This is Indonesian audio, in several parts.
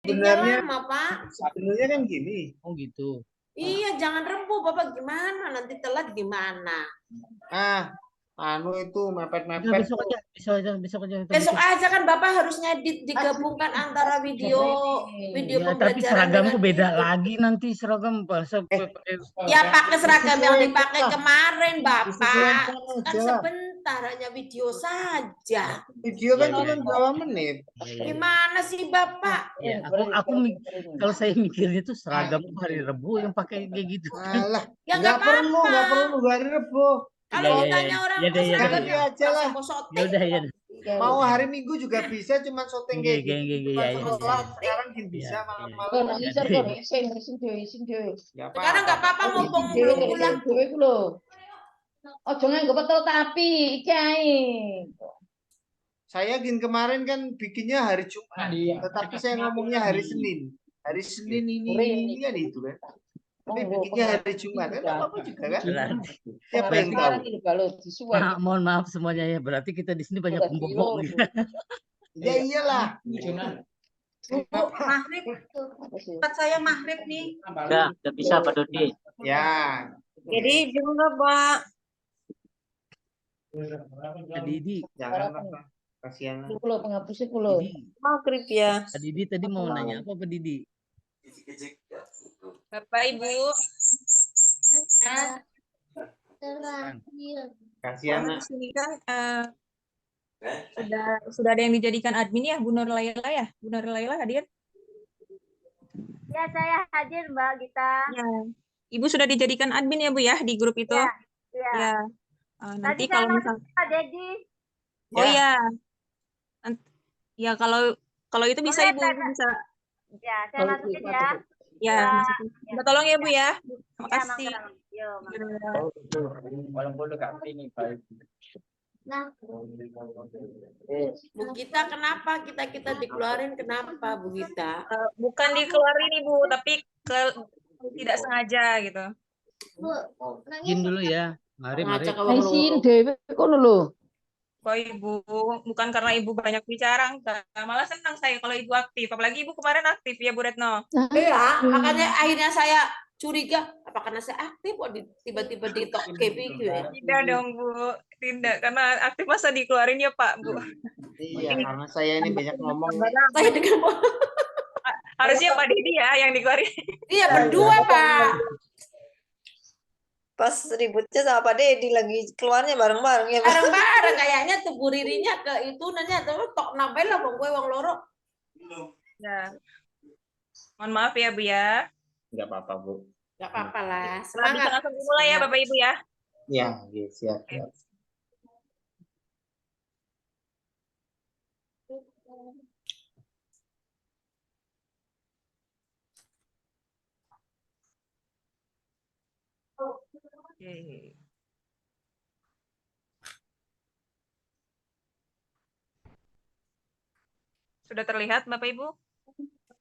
Bikinnya sebenarnya lama, Pak. sebenarnya kan gini. Oh gitu. Iya, jangan Rebo, Bapak gimana? Nanti telat gimana? Anu itu Udah mepet-mepet besok tuh. aja, besok aja kita Besok bikin. aja kan Bapak harus ngedit, digabungkan antara video Ya, tapi pembelajaran seragamku dengan beda itu. lagi nanti seragam bahasa Ya pakai seragam yang Disesuaikan dipakai lah. kemarin, Bapak. Disesuaikan Kan aja lah. sebentar, hanya video saja. Video kan Iya, cuma iya. berapa menit. Gimana sih, Bapak? Ya, kalau saya mikirnya tuh seragam hari Rebo yang pakai kayak gitu. Alah, Ya nggak perlu apa-apa. hari Rebo. Kalau Iya, iya, ditanya iya. orang Iya deh, iya deh. Ganti seragamnya aja lah. mau Ya syuting. udah, ya. Mau hari Minggu juga bisa, cuma syuting kayak gitu, cuma Iya, iya, sekolah. iya. Sekarang gini Iya, bisa iya. malam-malam. Ya deh. Ya Sekarang nggak apa-apa apa-apa. mumpung belum pulang. Ojo nganggo betul tapi iki ae. Saya gini kemarin kan bikinnya hari Jumat, tetapi saya ngomongnya hari Senin. Hari Senin ini kan itu kan. Tapi bikinnya hari Jumat kan apa juga kan? Siapa yang tahu? Mohon maaf semuanya ya. Berarti kita di sini banyak pembohong. Ya iyalah. Maghrib, tempat saya maghrib nih. Udah bisa Pak Dodi. Ya. Jadi juga Pak. Didi, Jangan lah. Kasihan. Kulo penghapusnya kulo. Didi, Maghrib ya. Didi tadi mau nanya apa Didi? Bapak Ibu. Kasihan. Di sini kan sudah ada yang dijadikan admin ya, Bu Nur Laila ya? Bu Nur Laila hadir? Ya, saya hadir Mbak Gita. Ya. Ibu sudah dijadikan admin ya Bu ya di grup itu? Ya. Ya. Ya. Nanti Tadi kalau saya misal Pak Dedi. Oh ya. Ya kalau itu bisa Boleh, Ibu saya- bisa. Ya, saya masukin ya. Ya, Ya. masukin. Minta tolong ya Bu ya. Terima Ya, kasih. Mang. Yo, Mang. Nah, Bu Gita kenapa kita dikeluarin kenapa Bu Gita? Bukan dikeluarin Ibu, tapi tidak sengaja gitu. Bu. Izin dulu ya. Mari. Ngacak awang Isin loro. dhewe kono lho. Kok Ibu, bukan karena Ibu banyak bicara, enggak. Malah senang saya kalau Ibu aktif. Apalagi Ibu kemarin aktif ya Bu Retno. Iya, makanya akhirnya saya curiga apa karena saya aktif kok tiba-tiba di tok gitu ya. Tidak dong Bu, tidak. Karena aktif masa dikeluarin ya Pak Bu. Iya, karena saya ini banyak ngomong. Saya dengan Harusnya Pak Didi ya yang dikeluarin. iya berdua Pak. Pas ributnya sama Pak Dedi lagi keluarnya bareng-bareng ya Pak. Bareng-bareng kayaknya tuh Bu Ririnya ke itu nanya tuh tok nambah lah bang gue wong loro. Ya. Mohon maaf ya Bu ya. Enggak apa-apa, Bu. Gak apa-apa lah. Bisa Semangat. langsung dimulai ya Bapak Ibu ya. Ya, siap. Oke. Sudah terlihat Bapak Ibu?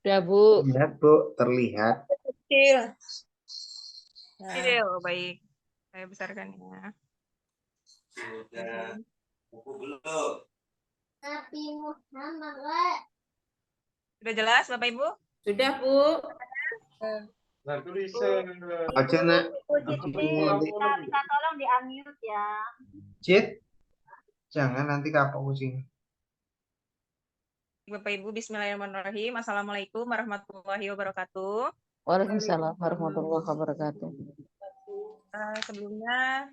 Udah, Bu. Lihat, Bu, terlihat. Kecil. Video, baik. Saya besarkan ya. Nabi Muhammad. Sudah jelas Bapak Ibu? Sudah Bu. Aja nak. Bu bisa tolong di unmute ya. Cit. Jangan nanti kapok kucing. Bapak Ibu, bismillahirrahmanirrahim. Assalamualaikum warahmatullahi wabarakatuh. Waalaikumsalam warahmatullahi wabarakatuh. Sebelumnya,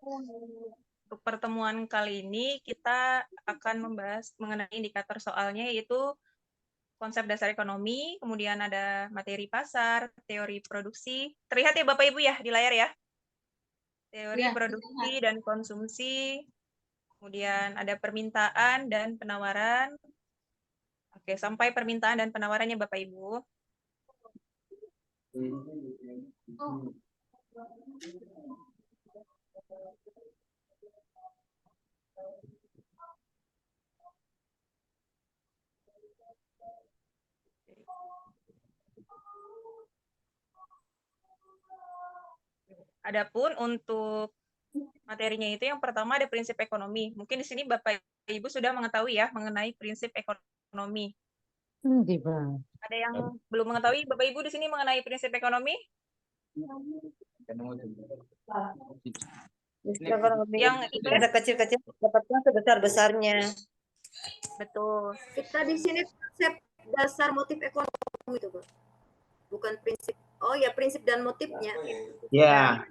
untuk pertemuan kali ini kita akan membahas mengenai indikator soalnya, yaitu konsep dasar ekonomi, kemudian ada materi pasar, teori produksi. Terlihat ya Bapak Ibu ya di layar ya? Teori Ya, produksi dan konsumsi, kemudian ada permintaan dan penawaran. Oke, sampai permintaan dan penawarannya Bapak Ibu. Adapun untuk materinya itu yang pertama ada prinsip ekonomi. Mungkin di sini Bapak Ibu sudah mengetahui ya mengenai prinsip ekonomi. Di Bang. Ada yang belum mengetahui Bapak Ibu di sini mengenai prinsip ekonomi? Yang itu Ada kecil-kecil dapatkan sebesar-besarnya. betul. Kita di sini konsep dasar motif ekonomi itu, Bu. Bukan prinsip. Oh ya, prinsip dan motifnya. Ya,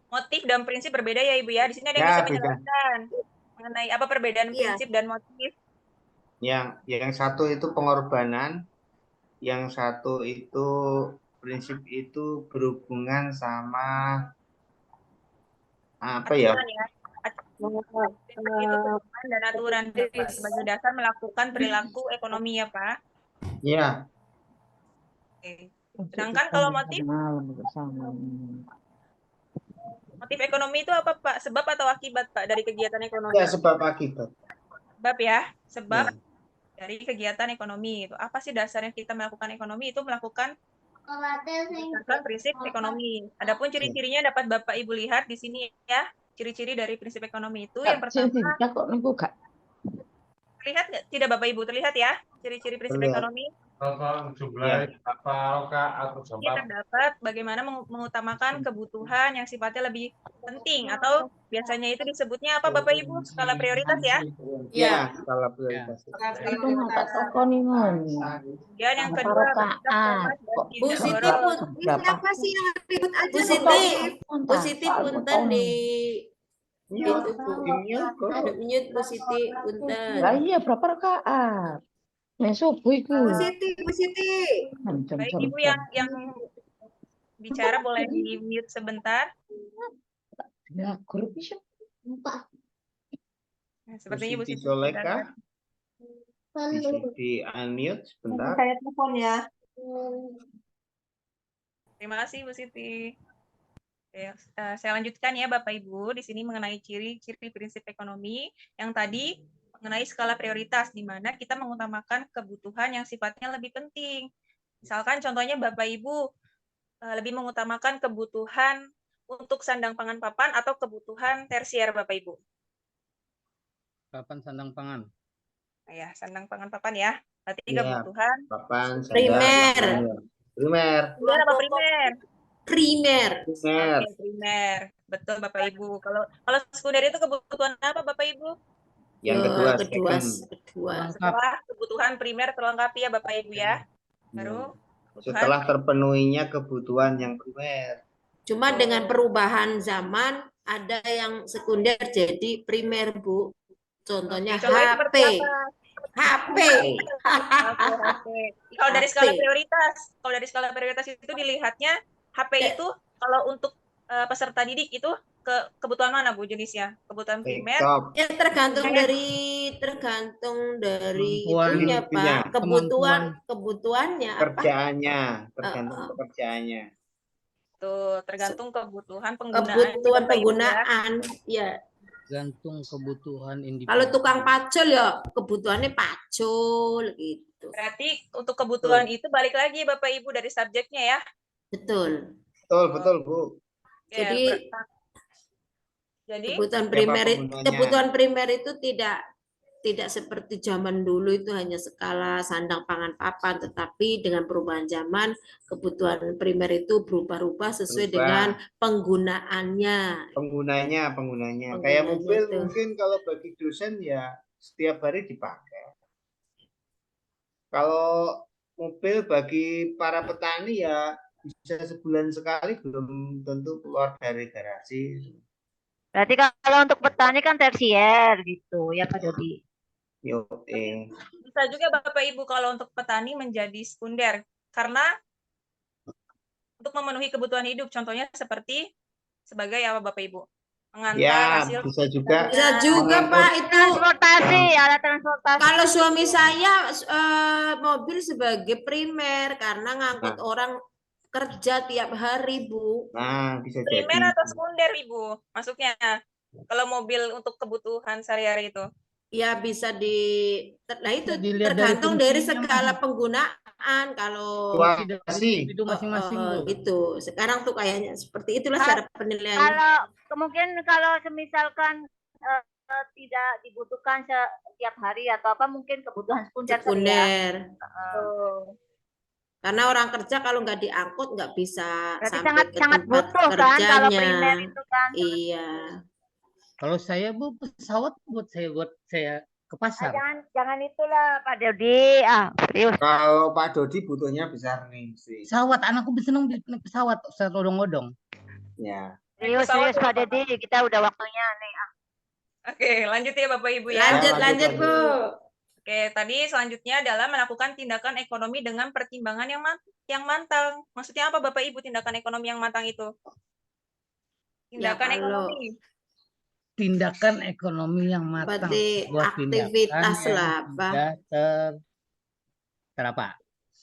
Motif dan prinsip berbeda ya Ibu ya. Di sini ada yang Ya, bisa beda. menjelaskan mengenai apa perbedaan Iya. prinsip dan motif. yang satu itu pengorbanan, yang satu itu prinsip itu berhubungan sama apa ya? Aturan ya. Prinsip itu tujuan dan aturan ya, Pak, sebagai dasar melakukan perilaku ekonomi ya Pak. Ya, Oke. Sedangkan kalau motif Malam bersama. motif ekonomi itu apa Pak? Sebab atau akibat Pak dari kegiatan ekonomi? ya sebab akibat. Sebab ya, sebab Ya. dari kegiatan ekonomi itu. Apa sih dasarnya kita melakukan ekonomi? Itu melakukan berdasarkan prinsip ekonomi. Adapun ciri-cirinya dapat Bapak Ibu lihat di sini ya. Ciri-ciri dari prinsip ekonomi itu yang pertama, Kok niku gak terlihat nggak? Tidak Bapak Ibu terlihat ya ciri-ciri prinsip Terlihat. ekonomi? Jumlah apa atau Ini terdapat bagaimana mengutamakan kebutuhan yang sifatnya lebih penting atau biasanya itu disebutnya apa Bapak Ibu? Skala prioritas ya. Ya, skala prioritas. itu mata toko nih mon. Kemudian yang kedua, Rakaat. Bu Siti pun, Siapa sih yang ribut aja? Bu Siti, Bu Siti punten di itu Bu. Mute Bu Siti punten. Lah iya berapa rakaat? Nah subuh iku. Bu Siti. baik Ibu yang bicara boleh di mute sebentar. Ya, grup bisa. Nah, sepertinya Bu Siti Siti Soleka bisa di unmute sebentar. Saya telepon ya. Terima kasih Bu Siti. Oke, saya lanjutkan ya Bapak Ibu di sini mengenai ciri-ciri prinsip ekonomi yang tadi mengenai skala prioritas di mana kita mengutamakan kebutuhan yang sifatnya lebih penting. Misalkan contohnya Bapak Ibu lebih mengutamakan kebutuhan untuk sandang pangan papan atau kebutuhan tersier Bapak Ibu. Kapan sandang pangan? Nah, ya, sandang pangan papan ya. Berarti Ya. kebutuhan Papan, Primer. Primer. primer apa primer? Primer. Primer. Oke, primer. Betul Bapak Ibu. Kalau sekunder itu kebutuhan apa Bapak Ibu? Yang kedua, kedua. Setelah kebutuhan primer terlengkapi ya Bapak Ibu ya. Baru setelah terpenuhinya kebutuhan yang primer. Cuma dengan perubahan zaman ada yang sekunder jadi primer Bu. Contohnya contohnya seperti HP. apa? HP. Oke. Kalau dari skala HP. prioritas, itu dilihatnya HP itu kalau untuk peserta didik itu kebutuhan mana Bu jenisnya? Kebutuhan primer? Laptop. Ya tergantung dari itunya Pak. Kebutuhannya apa? Kerjaannya, tergantung pekerjaannya. Tuh, tergantung kebutuhan Kebutuhan Bapak Ibu, ya. penggunaan. Ya. Gantung kebutuhan individu. Kalau tukang pacul ya kebutuhannya pacul gitu. Berarti untuk kebutuhan itu balik lagi Bapak Ibu dari subjeknya ya. Betul. Betul, Bu. Ya, jadi kebutuhan primer itu tidak seperti zaman dulu itu hanya skala sandang pangan papan, tetapi dengan perubahan zaman kebutuhan primer itu berubah-ubah sesuai dengan penggunaannya. Penggunanya. Kayak mobil itu. Mungkin kalau bagi dosen ya setiap hari dipakai. Kalau mobil bagi para petani ya bisa sebulan sekali, belum tentu keluar dari garasi. Berarti kalau untuk petani kan tersier gitu ya Pak Dodi. Bisa juga Bapak Ibu kalau untuk petani menjadi sekunder karena untuk memenuhi kebutuhan hidup, contohnya seperti sebagai apa Bapak Ibu? Mengantar hasil. Bisa juga Pak itu. Alat transportasi. Kalau suami saya mobil sebagai primer karena ngangkut orang kerja tiap hari Bu. Nah, bisa primer jadi. Atau sekunder Ibu? Masuknya kalau mobil untuk kebutuhan sehari-hari itu. Ya bisa nah itu tergantung dari skala penggunaan. Kalau itu masing-masing itu sekarang tuh kayaknya seperti itulah cara penilaian. Kalau kemungkinan kalau semisalkan tidak dibutuhkan setiap hari atau apa mungkin kebutuhan sekunder kali ya. Sekunder. Heeh. Karena orang kerja kalau nggak diangkut nggak bisa Berarti sampai ke sangat tempat butuh kan kalau kerjanya. primer itu kan. Iya. Kalau saya Bu, pesawat buat saya ke pasar. Jangan itulah Pak Dodi. Serius. Kalau Pak Dodi butuhnya besar nih sih. Pesawat, anakku seneng naik pesawat, saya odong-odong. Ya. Serius Pak Dodi, kita udah waktunya nih. Oke, lanjut ya Bapak Ibu ya. Lanjut Bu. Oke, tadi selanjutnya adalah melakukan tindakan ekonomi dengan pertimbangan yang matang. Maksudnya apa Bapak Ibu tindakan ekonomi yang matang itu? Tindakan ekonomi. Tindakan ekonomi yang matang. Berarti Buat aktivitas tindakan lah, yang Pak. tidak terapa.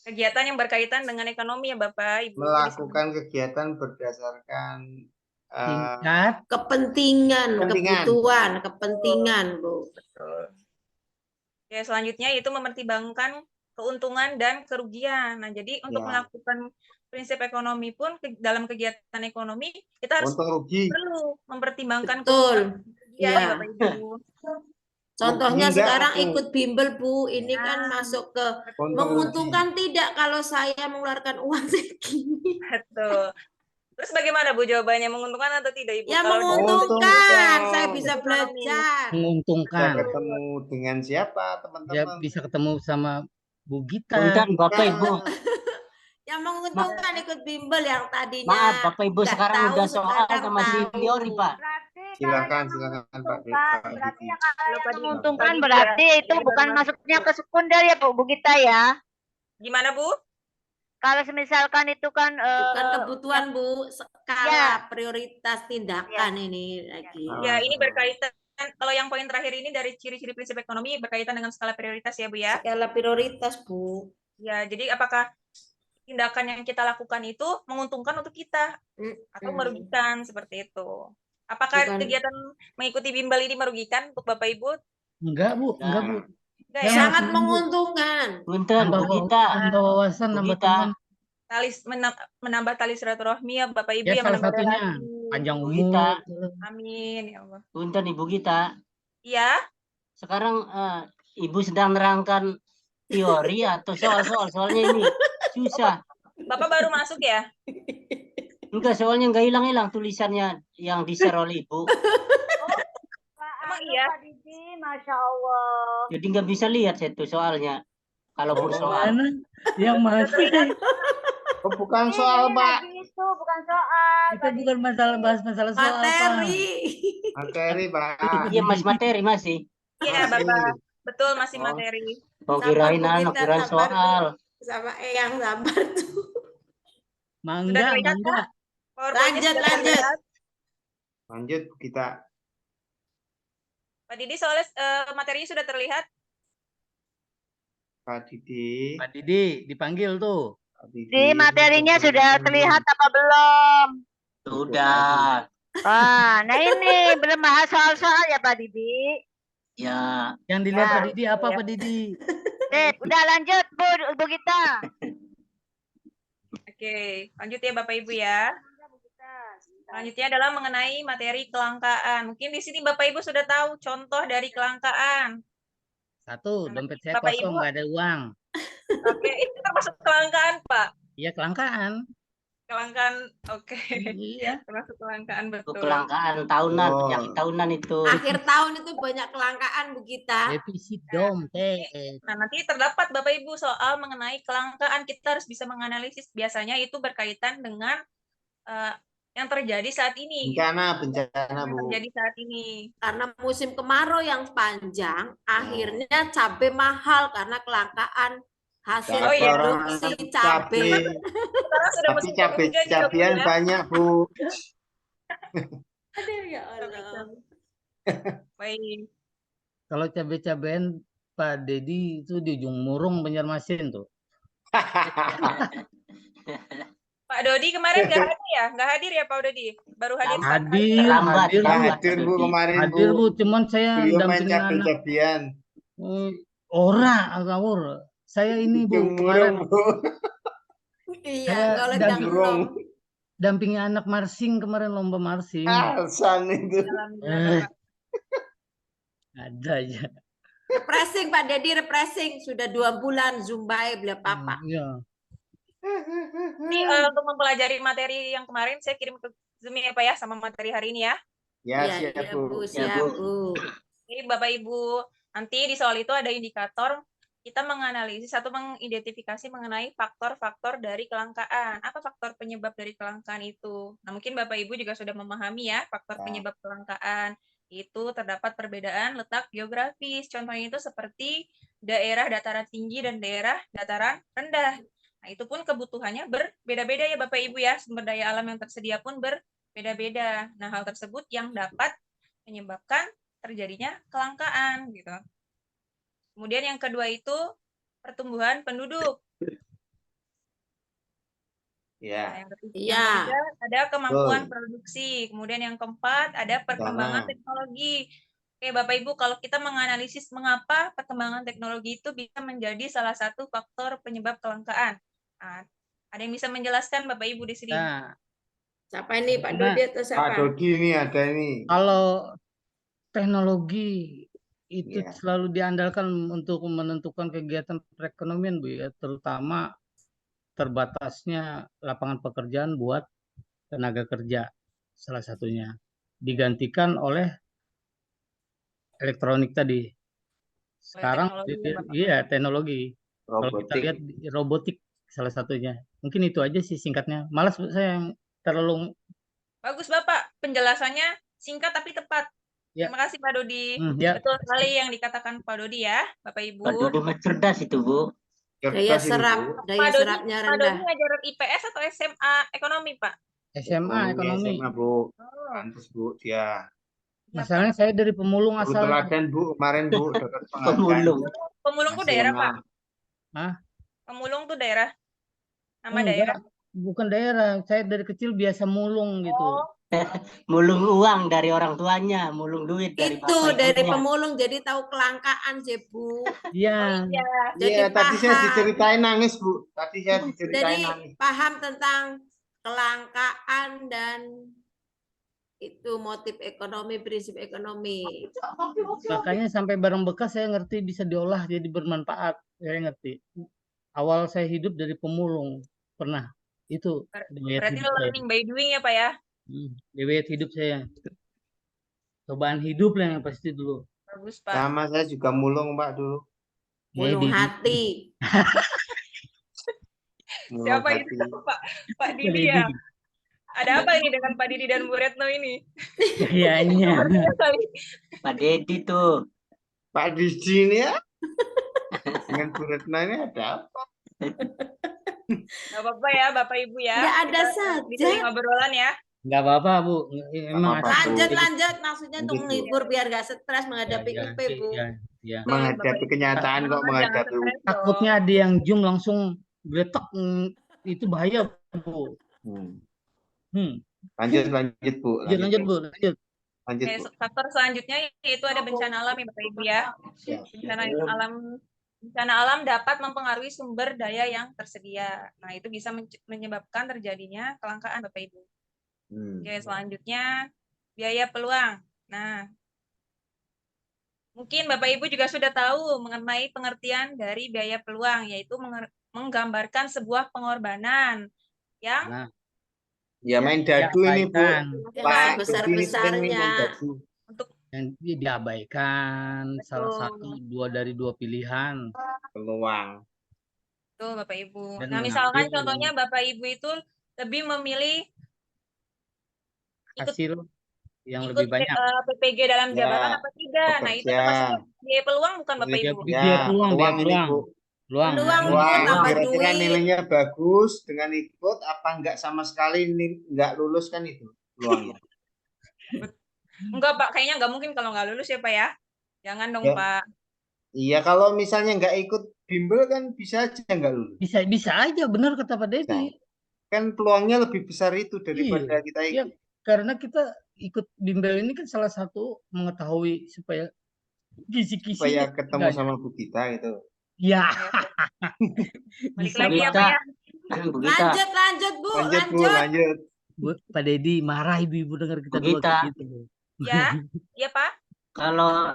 Kegiatan yang berkaitan dengan ekonomi ya Bapak Ibu. Melakukan kegiatan berdasarkan Tingkat Kepentingan, Kepentingan. kepentingan Bu. Betul. Oke, selanjutnya itu mempertimbangkan keuntungan dan kerugian. Nah, jadi untuk Ya. melakukan prinsip ekonomi pun dalam kegiatan ekonomi kita harus untung rugi. perlu mempertimbangkan Betul. kerugian ya Iya. Bapak Ibu. Contohnya Enggak, sekarang aku. ikut bimbel Bu, ini kan masuk ke Untung menguntungkan tidak kalau saya mengeluarkan uang segini? Betul. Terus bagaimana Bu jawabannya, menguntungkan atau tidak Ibu? Ya Kalau menguntungkan, Untung. saya bisa belajar. Bisa menguntungkan. ketemu dengan siapa Dia teman-teman? bisa ketemu sama Bu Gita. Punten Bapak Ibu. Yang menguntungkan ikut bimbel yang tadinya Maaf Bapak Ibu nggak sekarang tahu, udah soal sekarang sama tahu. senior nih Pak. Silakan Pak. Berarti yang kalau Pak yang Didi. menguntungkan Pak Didi berarti ya. itu bukan masuknya ke sekunder ya Bu Gita ya. Gimana Bu? Kalau misalkan itu kan Bukan kebutuhan Bu, skala Ya. prioritas tindakan ini lagi. Ya, ini berkaitan, kalau yang poin terakhir ini dari ciri-ciri prinsip ekonomi berkaitan dengan skala prioritas ya Bu ya. Skala prioritas Bu. Ya, jadi apakah tindakan yang kita lakukan itu menguntungkan untuk kita atau merugikan seperti itu? Apakah Bukan. kegiatan mengikuti bimbel ini merugikan untuk Bapak Ibu? Enggak Bu, enggak Bu. Enggak Ya, ya. Sangat menguntungkan. Punten Nambah, Bu Gita. nambah wawasan, Bu nambah Gita. teman. Menambah tali silaturahmi ya Bapak Ibu Ya yang salah menambah satunya relasi. panjang Bu umur. Gita. Amin ya Allah. Punten Ibu Gita. Iya, Sekarang Ibu sedang nerangkan teori atau soalnya ini susah. Bapak baru masuk ya? Enggak, soalnya enggak hilang-hilang tulisannya yang di-share oleh Ibu. Emang iya? Pak Didi, Masya Allah. Jadi nggak bisa lihat saya tuh soalnya. Kalaupun soal. Mana? Yang masih. Oh, bukan soal Pak. Itu bukan soal. Kita bukan bahas masalah soal Pak. Materi. Materi Pak. Iya masih materi masih. Iya Masih. Bapak. Betul masih Oh. materi. Oh Sabar, kirain Bu anak, Gita, kirain sabar, Bu. soal. Sama Eyang sabar tuh. Mangga, terlihat, mangga. PowerPoint-nya Lanjut, sudah lanjut. terlihat. Lanjut kita. Pak Didi soalnya materinya sudah terlihat. Pak Didi. Pak Didi dipanggil tuh. Pak Didi. Di materinya sudah terlihat apa belum? Sudah. Wah, nah ini belum bahas soal-soal ya Pak Didi. Ya. Yang dilihat Ya. Pak Didi apa Pak Didi? Udah lanjut Bu Gita. Oke, lanjut ya Bapak Ibu ya. Selanjutnya adalah mengenai materi kelangkaan. Mungkin di sini Bapak Ibu sudah tahu contoh dari kelangkaan. Satu, dompet saya Bapak kosong, Ibu. nggak ada uang. Oke, itu termasuk kelangkaan, Pak. Iya kelangkaan. Kelangkaan, oke. Iya. Termasuk kelangkaan, Itu betul. kelangkaan tahunan, Oh. penyakit tahunan itu. Akhir tahun itu banyak kelangkaan Bu Gita. Defisit dompet. Nah, nanti terdapat Bapak Ibu soal mengenai kelangkaan. Kita harus bisa menganalisis. Biasanya itu berkaitan dengan yang terjadi saat ini. Bencana Bu. Terjadi saat ini. Karena musim kemarau yang panjang, akhirnya cabai mahal karena kelangkaan hasil Oh, iya. produksi cabai. Sekarang sudah Tapi musim ketiga juga, Bu, cabai-cabian ya. banyak Bu. Aduh ya Allah. Baik. Kalau cabai-cabean Pak Dedi itu di ujung Murung Banjarmasin tuh. Pak Dodi kemarin nggak hadir ya? Nggak hadir ya Pak Dodi? Baru hadir. Hadir, Lambat, hadir, lambat. Hadir Bu kemarin hadir Bu. Bu. Cuman saya Beliau main dampingin anak. cabai-cabian. Ora, ngawur. Saya ini Bu Ujung kemarin Murung Bu. Iya, Saya kalau dan Murung. dampingi anak marsing kemarin lomba marsing. Alsan itu. Alhamdulillah, Bapak. Ada aja. Refreshing Pak Dedi, refreshing. Sudah 2 bulan Zumba beliau papa. Iya. Ini untuk mempelajari materi yang kemarin saya kirim ke Zoom ya Pak ya, sama materi hari ini ya. Ya, Iya, siap, iya Bu. Bu, Ya, siap Bu. Bu. Jadi Bapak Ibu, nanti di soal itu ada indikator kita menganalisis atau mengidentifikasi mengenai faktor-faktor dari kelangkaan. Apa faktor penyebab dari kelangkaan itu? Nah, mungkin Bapak Ibu juga sudah memahami ya, faktor Ya. penyebab kelangkaan. Itu terdapat perbedaan letak geografis. Contohnya itu seperti daerah dataran tinggi dan daerah dataran rendah. Nah, itu pun kebutuhannya berbeda-beda ya Bapak Ibu ya. Sumber daya alam yang tersedia pun berbeda-beda. Nah, hal tersebut yang dapat menyebabkan terjadinya kelangkaan gitu. Kemudian yang kedua itu pertumbuhan penduduk. Ya. Nah, yang ketiga, Iya. yang ketiga ada kemampuan Betul. produksi. Kemudian yang keempat ada perkembangan Sana. teknologi. Oke, Bapak Ibu, kalau kita menganalisis mengapa perkembangan teknologi itu bisa menjadi salah satu faktor penyebab kelangkaan. Nah, ada yang bisa menjelaskan Bapak Ibu di sini? Nah, Siapa ini Pak Karena Dodi atau Pak siapa? Dodi ini ada ini. kalau teknologi itu Iya. selalu diandalkan untuk menentukan kegiatan perekonomian, Bu, ya, terutama terbatasnya lapangan pekerjaan buat tenaga kerja, salah satunya digantikan oleh elektronik tadi. Sekarang teknologi ya, Bapak. iya teknologi. Kalau kita Robotik. lihat robotik salah satunya. Mungkin itu aja sih singkatnya. Malas Bu, saya yang terlalu Bagus Bapak, penjelasannya singkat tapi tepat. Ya. Terima kasih Pak Dodi. ya. Betul sekali yang dikatakan Pak Dodi ya, Bapak Ibu. Pak Dodi mah cerdas itu, Bu. Daya Kertas ini, Bu. serap, daya Pak Dodi, serapnya Pak Dodi rendah. ngajar IPS atau SMA ekonomi, Pak? SMA ekonomi. SMA, Bu. Oh, Pantes, Bu, dia. Masalahnya saya dari Pemulung Guru asal. teladan, Bu, kemarin, Bu, dapat penghargaan. Pemulung. Pemulung tuh daerah, Pak. Hah? Pemulung tuh daerah. Nama Enggak, daerah. bukan daerah. Saya dari kecil biasa mulung gitu. Oh, Mulung uang dari orang tuanya, mulung duit dari Itu bapak dari ibunya. pemulung jadi tahu kelangkaan sih Bu. Iya. iya. Jadi Iya, tadi saya paham. diceritain nangis, Bu. Tadi saya diceritain Jadi nangis. paham tentang kelangkaan dan itu motif ekonomi, prinsip ekonomi. Makanya sampai barang bekas saya ngerti bisa diolah jadi bermanfaat. Saya ngerti. Awal saya hidup dari pemulung. Pernah. Itu gaya Berarti hidup saya. learning by doing ya, Pak ya? Gaya hidup saya. Cobaan hidup lah yang pasti dulu. Bagus, Pak. Sama saya juga mulung, Pak, dulu. Mulung Jadi, hati. Mulung Siapa hati. itu, Pak? Pak Didi ya? Ada apa ini dengan Pak Didi dan Bu Retno ini? Kayaknya. Pak Dedi tuh. Pak Didi ini ya. Dengan Bu Retno ini ada apa? Gak apa-apa ya, Bapak Ibu ya. Ya ada Kita di saja. sini ngobrolan ya. Enggak apa-apa, Bu. Emang apa-apa, Bu. Lanjut, maksudnya untuk Lanjut, Bu. menghibur biar gak stres menghadapi IP, Bu. Ya. Menghadapi kenyataan kok menghadapi. Jangan stres Takutnya ada yang zoom langsung geletak, itu bahaya, Bu. Lanjut, Bu. Lanjut, Bu. Lanjut. Lanjut, Oke, Bu. faktor selanjutnya yaitu ada bencana alam ya Bapak Ibu ya. Bencana alam dapat mempengaruhi sumber daya yang tersedia. Nah, itu bisa menyebabkan terjadinya kelangkaan Bapak Ibu. Oke, selanjutnya biaya peluang. Nah, mungkin Bapak Ibu juga sudah tahu mengenai pengertian dari biaya peluang, yaitu menggambarkan sebuah pengorbanan yang Nah, Ya main dadu ini, Bu. Pak Dodi ini sering main Besar-besarnya. dadu. untuk yang diabaikan salah Betul. satu dari dua pilihan. Peluang. itu Bapak Ibu. Dan Nah, misalkan mengambil contohnya Bapak Ibu itu lebih memilih ikut hasil yang ikut lebih banyak. PPG dalam Ya, jabatan apa tidak? Nah, itu bekerja. termasuk biaya peluang bukan Bapak Biaya Ibu? Biaya peluang, biaya ini, peluang. Bu. Peluang. Peluang, Bu, Peluang, tambah kira-kira duit. nilainya bagus dengan ikut apa enggak sama sekali enggak lulus kan itu peluangnya. Enggak, Pak. Kayaknya enggak mungkin kalau enggak lulus ya, Pak ya. Jangan dong, Ya. Pak. Iya, kalau misalnya enggak ikut bimbel kan bisa aja enggak lulus. Bisa aja, benar kata Pak Dedi. Kan peluangnya lebih besar itu daripada kita Iya, ikut. karena kita ikut bimbel ini kan salah satu mengetahui supaya kisi-kisi Supaya ketemu sama Bu Gita gitu. ya. Balik Bisa lagi ya, Gita. Pak ya. Bu Gita. Lanjut, Bu. Lanjut, Bu, lanjut. Bu, Pak Dedi marah ibu-ibu dengar kita Bu dua Gita. kayak gitu. Ya, iya, Pak. Kalau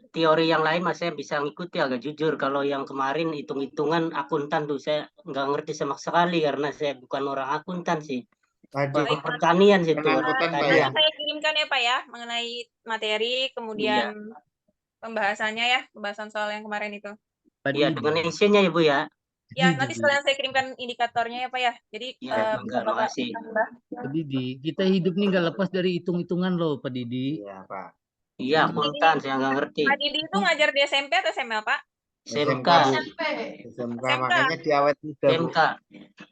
teori yang lain mas saya bisa ngikuti agak jujur. Kalau yang kemarin hitung-hitungan akuntan tuh saya nggak ngerti sama sekali karena saya bukan orang akuntan sih. Waduh, Baik, Pertanian situ. akuntan Pak nanti ya. saya kirimkan ya Pak ya mengenai materi, kemudian pembahasannya ya, pembahasan soal yang kemarin itu. Iya, dengan isinya ya Bu ya. Ya, nanti sekalian saya kirimkan indikatornya ya Pak ya. Jadi Ya, bisa Bapak makasih. tambah. Pak Didi, kita hidup nih nggak lepas dari hitung-hitungan loh, Pak Didi. Iya, Pak. Iya, akuntan saya nggak ngerti. Pak Didi itu ngajar di SMP atau SMA Pak? SMK. SMK, makanya di awet muda, Bu. SMK.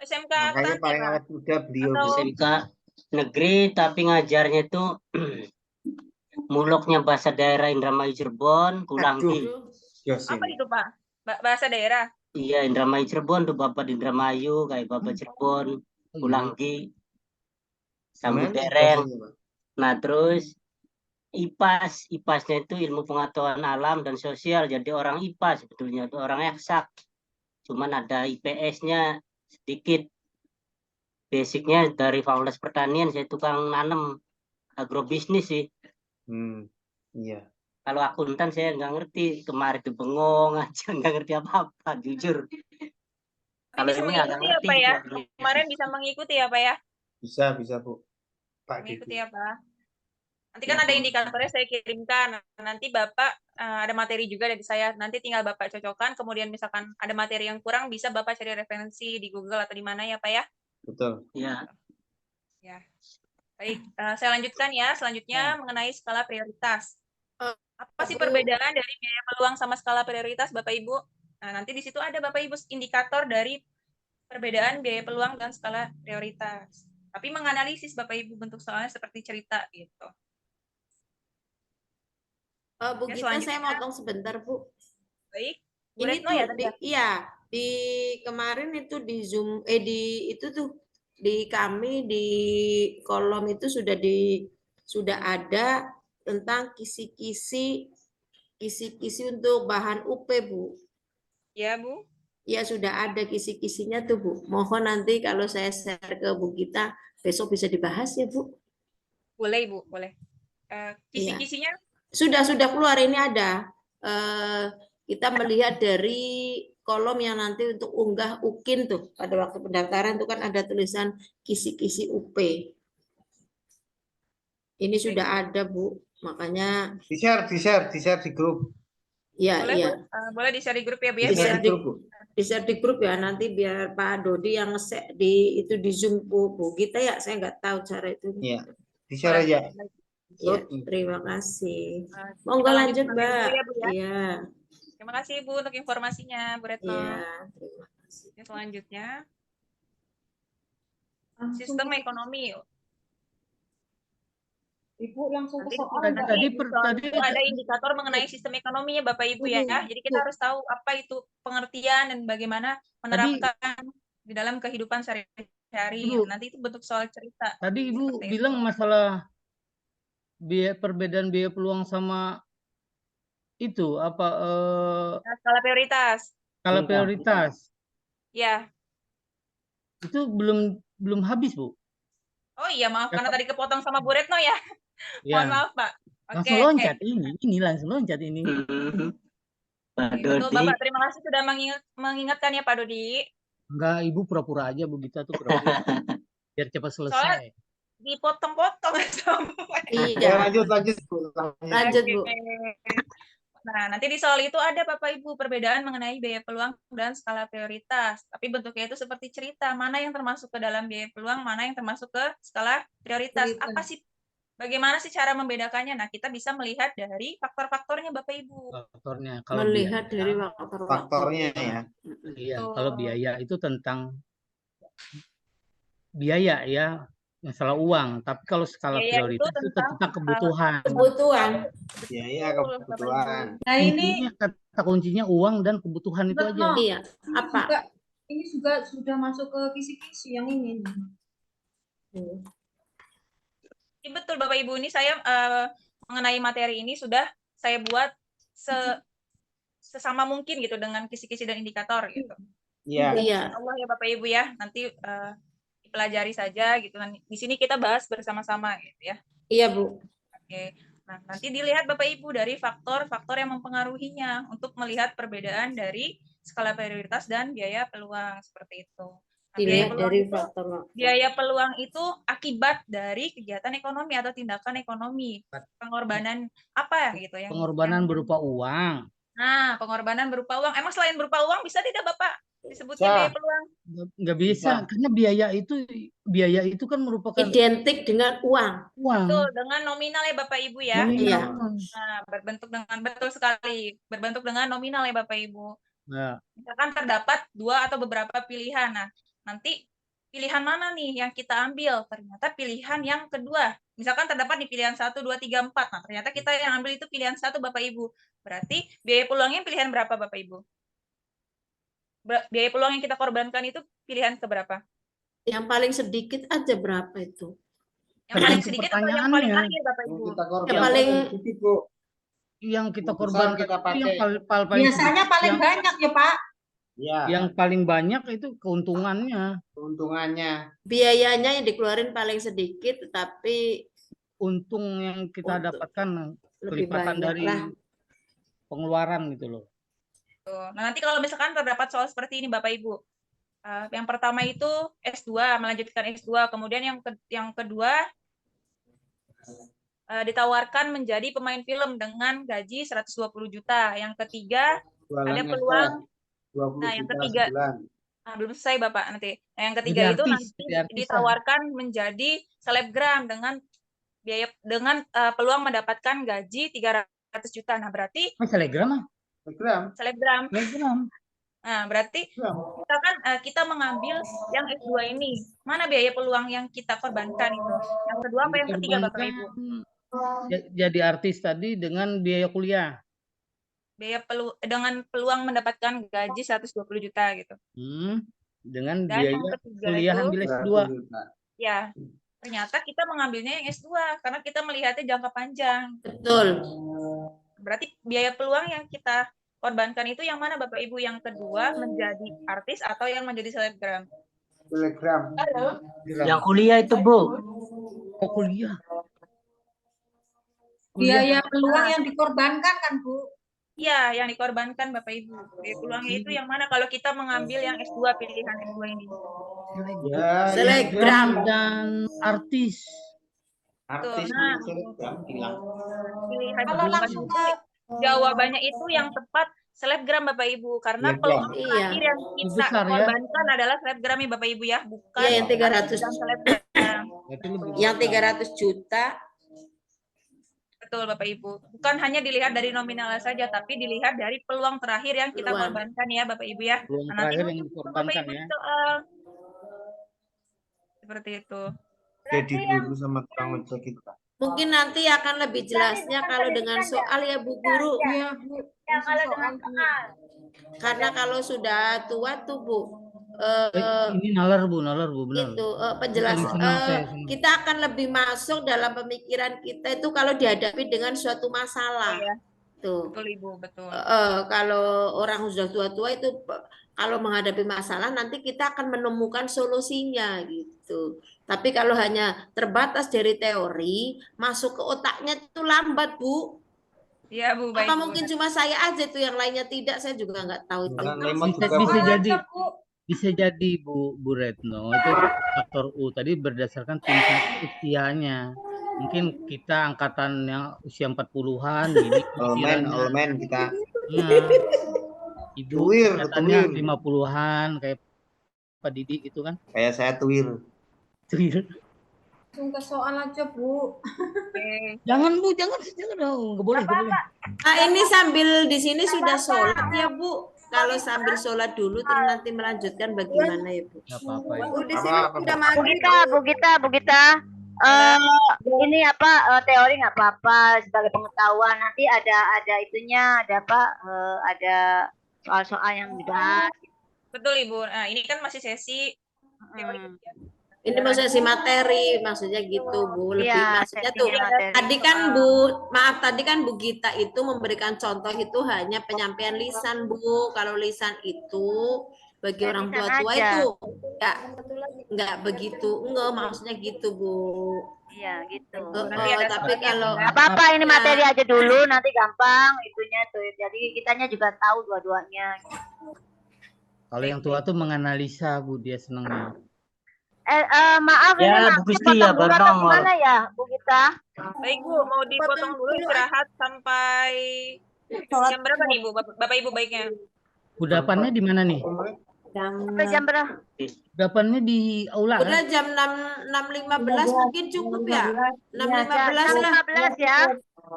SMK Makanya akuntansi paling Pak. awet muda beliau, Bu. Atau SMK negeri tapi ngajarnya itu muloknya bahasa daerah Indramayu Cirebon, Kulanggi. Jos apa ini. itu Pak? Bahasa daerah. Iya, Indramayu Cirebon tuh Bapak di Indramayu, kayak Bapak Cirebon, Kulanggi, Sambut Gimana Dereng. bahasanya, Pak? Nah, terus IPAS, IPAS-nya itu ilmu pengetahuan alam dan sosial. Jadi orang IPA sebetulnya itu orang eksak. Cuman ada IPS-nya sedikit. Basicnya dari Fakultas Pertanian, saya tukang nanam agrobisnis sih. Iya. Kalau akuntan saya nggak ngerti, kemarin itu bengong aja, nggak ngerti apa-apa, jujur. Kalau bisa ini agak mengikuti ya ngerti. Pak ya. Kemarin bisa mengikuti ya Pak ya. Bisa, Bu. Pak Mengikuti Didi. ya Pak. Nanti kan ada indikatornya saya kirimkan. Nanti Bapak ada materi juga dari saya. Nanti tinggal Bapak cocokkan. Kemudian misalkan ada materi yang kurang, bisa Bapak cari referensi di Google atau di mana ya Pak ya. Betul. Ya. Ya. Baik, saya lanjutkan ya. Selanjutnya mengenai skala prioritas. Apa sih perbedaan dari biaya peluang sama skala prioritas Bapak Ibu? Nah, nanti di situ ada Bapak Ibu indikator dari perbedaan biaya peluang dan skala prioritas. Tapi menganalisis Bapak Ibu bentuk soalnya seperti cerita gitu. Bu Gita, saya motong sebentar, Bu. Baik. Ini tuh di kemarin itu di Zoom itu tuh di kami di kolom itu sudah ada tentang kisi-kisi untuk bahan UP, Bu. Ya, Bu. Ya, sudah ada kisi-kisinya tuh, Bu. Mohon nanti kalau saya share ke Bu Gita, besok bisa dibahas ya, Bu. Boleh, Bu, boleh. Kisi-kisinya? Sudah keluar, ini ada. Kita melihat dari kolom yang nanti untuk unggah UKIN tuh. Pada waktu pendaftaran itu kan ada tulisan kisi-kisi UP. Ini sudah ada, Bu. Makanya di-share di grup. Iya, boleh, iya. Boleh di-share di grup ya, Bu ya. Di-share di grup ya, nanti biar Pak Dodi yang nge-share di Zoom Bu Gita ya, saya nggak tahu cara itu. Iya, di-share aja. Ya, terima kasih. Monggo lanjut, Mbak. Iya. Terima kasih Bu untuk informasinya, Bu Retno. Iya, terima kasih. Selanjutnya, sistem ekonomi. Ibu langsung ke soal. Tadi ada indikator mengenai sistem ekonomi ya Bapak Ibu ya. Jadi kita harus tahu apa itu pengertian dan bagaimana menerapkan di dalam kehidupan sehari-hari. Nanti itu bentuk soal cerita. Tadi Ibu bilang masalah perbedaan biaya peluang sama itu apa skala prioritas. Skala prioritas. Ya. Itu belum habis, Bu. Oh iya, maaf karena tadi kepotong sama Bu Retno ya. Mohon maaf, Pak. Langsung loncat ini langsung loncat ini. Betul, Bapak. Terima kasih sudah mengingatkan ya, Pak Dodi. Enggak, Ibu pura-pura aja, Bu Gita tuh pura-pura. Biar cepat selesai. Soalnya dipotong-potong. Iya, lanjut, Bu. Nah, nanti di soal itu ada Bapak Ibu perbedaan mengenai biaya peluang dan skala prioritas. Tapi bentuknya itu seperti cerita, mana yang termasuk ke dalam biaya peluang, mana yang termasuk ke skala prioritas. Apa sih? Bagaimana sih cara membedakannya? Nah, kita bisa melihat dari faktor-faktornya Bapak Ibu. Faktornya. Kalau melihat biaya, dari faktornya ya. Iya, kalau biaya itu tentang biaya ya, masalah uang. Tapi kalau skala prioritas itu tentang kebutuhan. Biaya kebutuhan. Nah, ini kata kuncinya uang dan kebutuhan itu aja. Iya, apa? Ini juga sudah masuk ke kisi-kisi yang ini. Betul Bapak Ibu, ini saya mengenai materi ini sudah saya buat sesama mungkin gitu dengan kisi-kisi dan indikator gitu. Iya. Allah ya Bapak Ibu ya, nanti dipelajari saja gitu. Di sini kita bahas bersama-sama gitu ya. Iya Bu. Oke. Nah, nanti dilihat Bapak Ibu dari faktor-faktor yang mempengaruhinya untuk melihat perbedaan dari skala prioritas dan biaya peluang seperti itu. Nah, Dilihat dari faktor biaya peluang itu akibat dari kegiatan ekonomi atau tindakan ekonomi. Pengorbanan apa gitu yang Pengorbanan berupa uang. Nah, pengorbanan berupa uang. Emang selain berupa uang bisa tidak Bapak disebutnya Bisa. biaya peluang? Nggak bisa, karena biaya itu kan merupakan identik dengan uang. Betul, dengan nominal ya Bapak Ibu ya. Iya. Nah, berbentuk dengan betul sekali, berbentuk dengan nominal ya Bapak Ibu. Nah, Misalkan terdapat 2 atau beberapa pilihan. Nah, nanti pilihan mana nih yang kita ambil? Ternyata pilihan yang kedua. Misalkan terdapat di pilihan 1, 2, 3, 4. Nah, ternyata kita yang ambil itu pilihan 1 Bapak Ibu. Berarti biaya peluangnya pilihan berapa Bapak Ibu? Biaya peluang yang kita korbankan itu pilihan keberapa? Yang paling sedikit aja berapa itu? Yang paling sedikit atau yang paling akhir Bapak Ibu? Yang paling yang kita korbankan kita pakai. yang paling Biasanya paling banyak ya Pak. Ya. Yang paling banyak itu keuntungannya. Keuntungannya. Biayanya yang dikeluarin paling sedikit, tetapi untung yang kita dapatkan kelipatan dari pengeluaran gitu loh. Nah, nanti kalau misalkan terdapat soal seperti ini Bapak Ibu, yang pertama itu S2, melanjutkan S2, kemudian yang kedua ditawarkan menjadi pemain film dengan gaji 120 juta, yang ketiga ada peluang, nah yang ketiga, belum selesai Bapak nanti, nah yang ketiga itu nanti ditawarkan menjadi selebgram dengan biaya peluang mendapatkan gaji 300 juta, nah berarti selebgram. Nah, berarti misalkan kita mengambil yang S2 ini, mana biaya peluang yang kita korbankan itu? Yang kedua apa yang ketiga Bapak Ibu? Jadi artis tadi dengan biaya kuliah. Dengan peluang mendapatkan gaji 120 juta gitu. Dengan dan biaya yang ketiga kuliah itu, ambil S2. Ya, ternyata kita mengambilnya yang S2 karena kita melihatnya jangka panjang. Betul. Berarti biaya peluang yang kita korbankan itu yang mana Bapak Ibu? Yang kedua menjadi artis atau yang menjadi selebgram? Selebgram. Yang kuliah itu Bu. Oh, kuliah. Biaya peluang yang dikorbankan kan Bu? Iya, yang dikorbankan Bapak Ibu. Biaya peluangnya itu yang mana kalau kita mengambil yang S2, pilihan S2 ini? Selebgram dan artis. Artis nah, selebgram hilang. Pilihan jawabannya itu yang tepat selebgram Bapak Ibu, karena peluang terakhir yang kita korbankan adalah selebgram ya Bapak Ibu ya, bukan yang 300 selebgram. Yang 300 juta. Betul Bapak Ibu, bukan hanya dilihat dari nominalnya saja, tapi dilihat dari peluang terakhir yang kita korbankan ya Bapak Ibu ya. Peluang nanti terakhir yang dikorbankan ya. Seperti itu. Jadi dulu sama tukang ojek itu Pak. Mungkin nanti akan lebih jelasnya kalau dengan soal ya Bu Guru. Iya Bu. Ya kalau dengan soal. Karena kalau sudah tua tuh Bu. Ini nalar Bu benar. Itu penjelasan kita akan lebih masuk dalam pemikiran kita itu kalau dihadapi dengan suatu masalah. Tuh. Betul Ibu, betul. Kalau orang sudah tua-tua itu kalau menghadapi masalah nanti kita akan menemukan solusinya gitu. Tapi kalau hanya terbatas dari teori, masuk ke otaknya itu lambat, Bu. Iya, Bu, baik. Apa mungkin cuma saya aja tuh, yang lainnya tidak, saya juga nggak tahu itu. Bisa jadi Bu Retno, itu faktor U tadi berdasarkan tingkat usianya. Mungkin kita angkatan yang usia 40-an ini Olmen kita. Ibu katanya 50-an kayak Pak Didi gitu kan? Kayak saya tuwir. Langsung ke soal aja Bu. Jangan Bu, jangan dong, nggak boleh. Ini sambil di sini sudah sholat ya Bu. Kalau sambil sholat dulu terus nanti melanjutkan bagaimana ya Bu? Nggak apa-apa ya. Di sini sudah maghrib. Bu Gita. Ini teori nggak apa-apa sebagai pengetahuan, nanti ada itunya, ada soal-soal yang dibahas. Betul Ibu. Nah ini kan masih sesi teori. Ini maksudnya si materi, maksudnya gitu Bu. Lebih maksudnya tuh materi. Tadi kan Bu Gita itu memberikan contoh itu hanya penyampaian lisan Bu. Kalau lisan itu bagi orang tua-tua itu nggak begitu, enggak maksudnya gitu Bu. Iya gitu. Nanti ada Tapi soalnya, kalau Nggak apa-apa, ini ya, materi aja dulu, nanti gampang itunya tuh. Jadi kitanya juga tahu dua-duanya. Kalau yang tua tuh menganalisa Bu, dia senangnya. Maaf ini Ya, Bu masih Gusti ya, potong dulu baru atau nongol. gimana ya, Bu Gita? baik Bu, mau dipotong dulu istirahat sampai jam berapa nih Bu, Bapak Ibu baiknya? Kudapannya di mana nih? Sampai jam berapa? Kudapannya di aula udah kan? jam 6.15 mungkin cukup ya? 6.15 lah. 6.15 ya.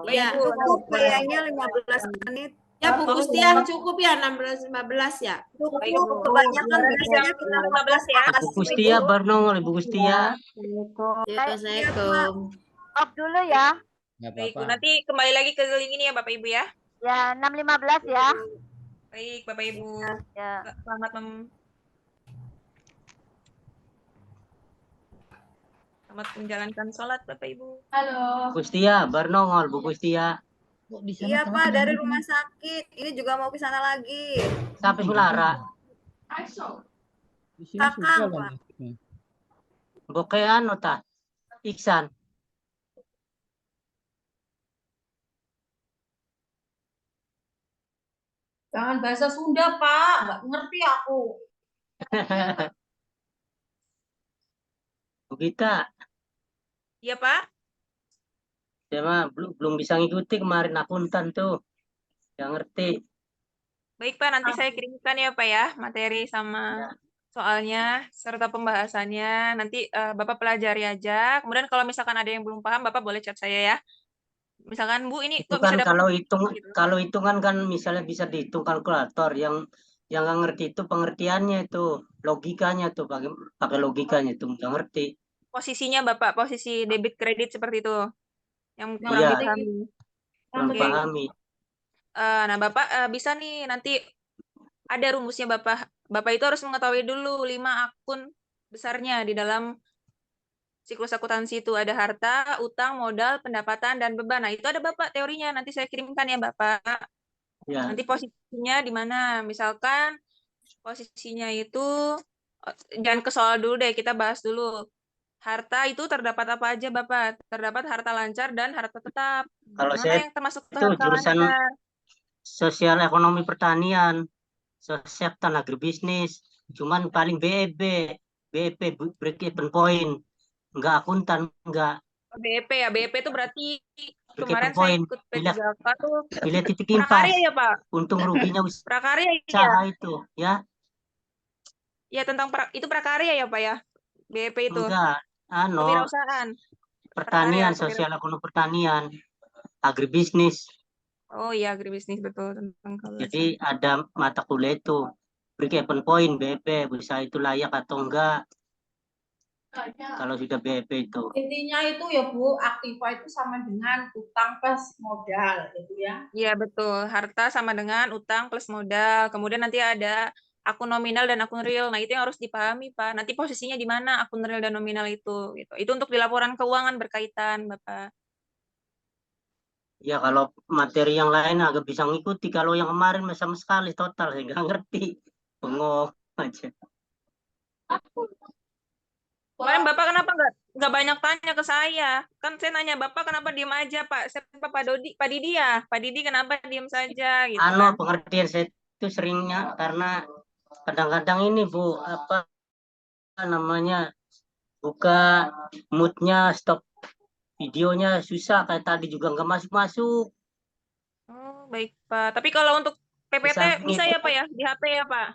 Baik Ya, Bu, Cukup kayaknya 15 menit. ya Bu Gustiah cukup ya 16.15 ya. baik Cukup, Bu. kebanyakan Berarti jam biasanya kita 6.15 ya. Ibu Kustia baru nongol, Ibu Kustia. Ya, Assalamualaikum. Off dulu ya. Nggak Baik Bu, apa-apa. nanti kembali lagi ke link ini ya Bapak Ibu ya. Ya 6.15 ya. Baik Bapak Ibu, Ya. selamat menjalankan sholat Bapak Ibu. Bu Kustia baru nongol, Bu Kustia. Kok di sana Iya tengah Pak, ada dari lift rumah nih? sakit. Ini juga mau ke sana lagi. Sampai Melara. Di sini Kakang, sudah Pak. liftnya. Bokean nota. Iksan. Jangan bahasa Sunda, Pak. Nggak ngerti aku. Bu Gita, Iya Pak. dia mah belum bisa ngikuti kemarin akuntan tuh. Nggak ngerti. Baik Pak, nanti saya kirimkan ya Pak ya, materi sama soalnya serta pembahasannya. Nanti Bapak pelajari aja. Kemudian kalau misalkan ada yang belum paham, Bapak boleh chat saya ya. Misalkan Bu, ini Itu kok bisa kan dapat kalau hitungan kan misalnya bisa dihitung kalkulator, yang nggak ngerti itu pengertiannya itu, logikanya tuh, pakai logikanya itu nggak ngerti. posisinya Bapak, posisi debit kredit seperti itu yang kurang Iya. dipahami. Belum Oke. pahami. Nah Bapak bisa nih nanti ada rumusnya Bapak. Bapak itu harus mengetahui dulu 5 akun besarnya di dalam siklus akuntansi itu. Ada harta, utang, modal, pendapatan, dan beban. Nah itu ada Bapak teorinya. Nanti saya kirimkan ya Bapak. Ya. Nanti posisinya di mana? Misalkan posisinya itu, jangan ke soal dulu deh, kita bahas dulu. Harta itu terdapat apa aja Bapak? Terdapat harta lancar dan harta tetap. Kalau Mana saya yang termasuk itu harta jurusan lancar? sosial ekonomi pertanian, sosial agribisnis, cuman paling BEP break-even point, nggak akuntan, nggak BEP ya, BEP itu berarti break-even kemarin saya point. ikut P3K tuh Bila titik impas, prakarya ya Pak? untung ruginya Prakarya ya? usaha itu, ya? Ya tentang itu prakarya ya Pak ya? BEP itu? Enggak, Kewirausahaan? pertanian, Prakarya, sosial ekonomi pertanian, agribisnis. Oh iya, agribisnis betul tentang Jadi ada mata kuliah itu break-even point BEP, usaha itu layak atau enggak. Kalau sudah BEP itu. Intinya itu ya Bu, aktiva itu sama dengan utang plus modal gitu ya. Iya betul, harta sama dengan utang plus modal. Kemudian nanti ada akun nominal dan akun real. Nah itu yang harus dipahami Pak. Nanti posisinya di mana akun real dan nominal itu. Gitu. Itu untuk di laporan keuangan berkaitan Bapak. Ya kalau materi yang lain agak bisa ngikuti. Kalau yang kemarin sama sekali total saya nggak ngerti. Bengong aja. Kemarin Bapak kenapa nggak banyak tanya ke saya? Kan saya nanya Bapak kenapa diem aja Pak? Siapa Pak Didi ya? Pak Didi kenapa diem saja? Gitu kan? Pengertian saya itu seringnya karena kadang-kadang ini Bu, apa namanya, buka moodnya, stop videonya susah, kayak tadi juga nggak masuk-masuk. Oh, baik Pak. Tapi kalau untuk PPT bisa ya Pak ya? Di HP ya Pak?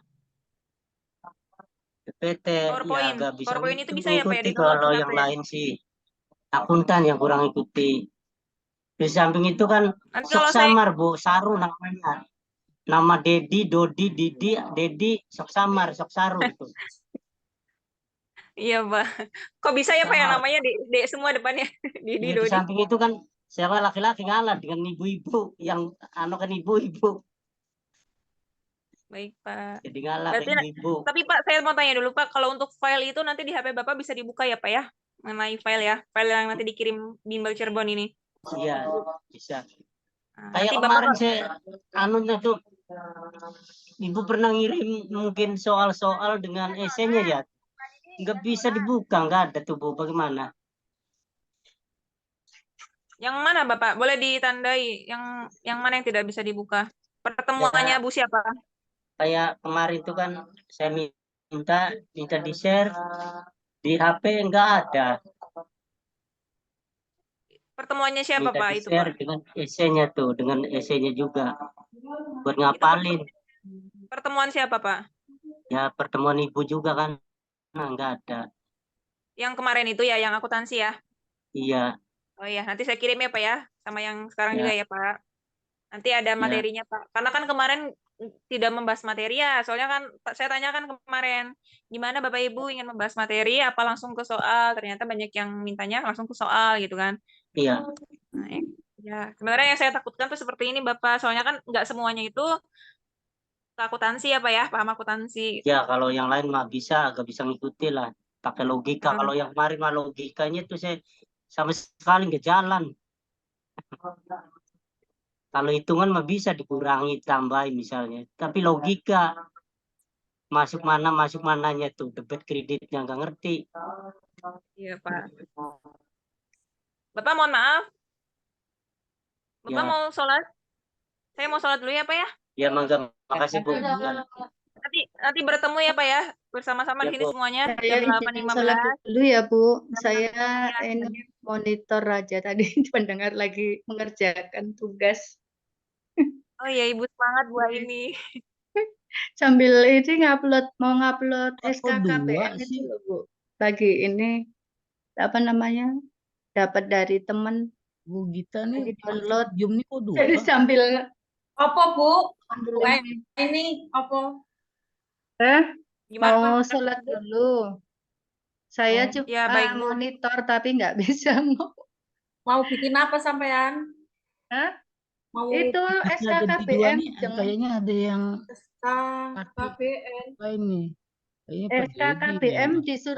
PPT ya PowerPoint. agak bisa PowerPoint itu bisa ya Pak ya? ngikuti, Di-download kalau di yang HP? lain sih akuntan yang kurang ikuti. Di samping itu kan Nanti sok kalau saya samar Bu, Saru namanya. Nama Dedi, Dodi, Didi, Dedi, sok samar, sok Saru itu. iya Pak. Kok bisa ya Pak ya Samar. namanya D semua depannya? Didi Ya, di Dodi. samping itu kan siapa laki-laki ngalah dengan ibu-ibu yang kan ibu-ibu. Baik Pak. Jadi ngalah ke Berarti, ibu. tapi Pak saya mau tanya dulu Pak, kalau untuk file itu nanti di HP Bapak bisa dibuka ya Pak ya? Mengenai file ya, file yang nanti dikirim Bimbel Cirebon ini. Iya, bisa. Nah, Kayak nanti kemarin Bapak saya tuh Ibu pernah ngirim mungkin soal-soal dengan esainya ya. nggak bisa dibuka, nggak ada tuh Bu, bagaimana? Yang mana Bapak? Boleh ditandai yang mana yang tidak bisa dibuka? Pertemuannya Ya, Bu siapa? kayak kemarin tuh kan saya minta di share di HP nggak ada, Pertemuannya siapa minta Pak di itu share Pak? dengan esainya tuh, dengan esainya juga buat Itu ngapalin. pertemuan siapa Pak? Ya pertemuan ibu juga kan, nah, nggak ada. Yang kemarin itu ya, yang akuntansi ya? Iya, Oh iya, nanti saya kirim ya Pak ya, sama yang sekarang juga ya, ya Pak. Nanti ada ya, materinya Pak. Karena kan kemarin tidak membahas materi ya, soalnya kan saya tanyakan kemarin, gimana Bapak Ibu ingin membahas materi, apa langsung ke soal? Ternyata banyak yang mintanya langsung ke soal gitu kan. iya. Nah, ya, sebenarnya yang saya takutkan tuh seperti ini Bapak, soalnya kan nggak semuanya itu ke akuntansi ya Pak ya, paham akuntansi. Ya kalau yang lain mah agak bisa ngikuti lah, pakai logika. Kalau yang kemarin mah logikanya tuh saya sama sekali nggak jalan. Kalau hitungan mah bisa dikurangi, tambahin misalnya. Tapi logika masuk mananya tuh, debit kreditnya nggak ngerti. Iya Pak. Bapak mohon maaf, Bapak Ya, mau sholat? Saya mau sholat dulu ya Pak ya. ya mangga, makasih Bu. Nanti bertemu ya Pak ya, bersama-sama Ya di sini Bu. semuanya Saya jam izin sholat 8.15. dulu ya Bu. Saya ini monitor aja tadi pendengar lagi mengerjakan tugas. Oh iya Ibu semangat buat ini. Sambil ini mau ngupload Kok SKKPM dua itu sih? loh Bu. Lagi ini apa namanya? Dapat dari teman Bu Gita nih lagi download. Zoom nih kok dua? Jadi sambil Apa Bu? sambil Bu ini. ini apa? Gimana? Mau sholat dulu. Saya Oh, cuma Ya baik Bu. monitor tapi nggak bisa mau bikin apa sampean? Hah? Mau Itu Ada di dua SKKPM nih, kayaknya ada yang SKKBN? apa ini? Kayaknya Pak Dedi SKKBM ya. disuruh